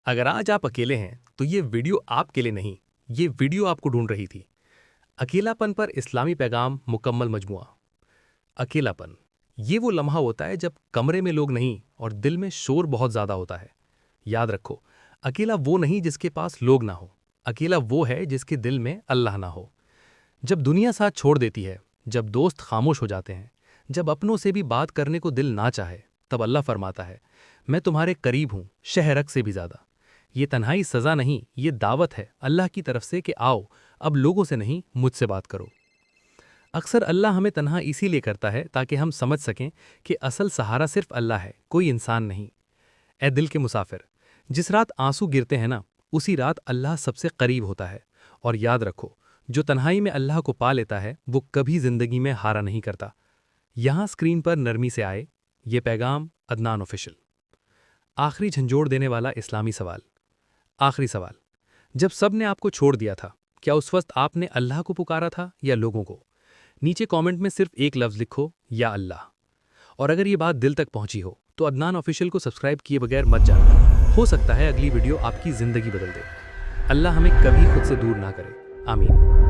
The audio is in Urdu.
اگر آج آپ اکیلے ہیں تو یہ ویڈیو آپ کے لیے نہیں، یہ ویڈیو آپ کو ڈھونڈ رہی تھی۔ اکیلا پن پر اسلامی پیغام مکمل مجموعہ۔ اکیلا پن یہ وہ لمحہ ہوتا ہے جب کمرے میں لوگ نہیں اور دل میں شور بہت زیادہ ہوتا ہے۔ یاد رکھو، اکیلا وہ نہیں جس کے پاس لوگ نہ ہو، اکیلا وہ ہے جس کے دل میں اللہ نہ ہو۔ جب دنیا ساتھ چھوڑ دیتی ہے، جب دوست خاموش ہو جاتے ہیں، جب اپنوں سے بھی بات کرنے کو دل نہ چاہے، تب اللہ فرماتا ہے، میں تمہارے قریب ہوں، شہرک سے بھی زیادہ۔ یہ تنہائی سزا نہیں، یہ دعوت ہے اللہ کی طرف سے کہ آؤ، اب لوگوں سے نہیں، مجھ سے بات کرو۔ اکثر اللہ ہمیں تنہا اسی لیے کرتا ہے تاکہ ہم سمجھ سکیں کہ اصل سہارا صرف اللہ ہے، کوئی انسان نہیں۔ اے دل کے مسافر، جس رات آنسو گرتے ہیں نا، اسی رات اللہ سب سے قریب ہوتا ہے۔ اور یاد رکھو، جو تنہائی میں اللہ کو پا لیتا ہے وہ کبھی زندگی میں ہارا نہیں کرتا۔ یہاں اسکرین پر نرمی سے آئے یہ پیغام عدنان آفیشل۔ آخری جھنجھوڑ دینے والا اسلامی سوال۔ آخری سوال، جب سب نے آپ کو چھوڑ دیا تھا، کیا اس وقت آپ نے اللہ کو پکارا تھا یا لوگوں کو؟ نیچے کامنٹ میں صرف ایک لفظ لکھو، یا اللہ۔ اور اگر یہ بات دل تک پہنچی ہو تو عدنان آفیشل کو سبسکرائب کیے بغیر مت جانا، ہو سکتا ہے اگلی ویڈیو آپ کی زندگی بدل دے۔ اللہ ہمیں کبھی خود سے دور نہ کرے، آمین۔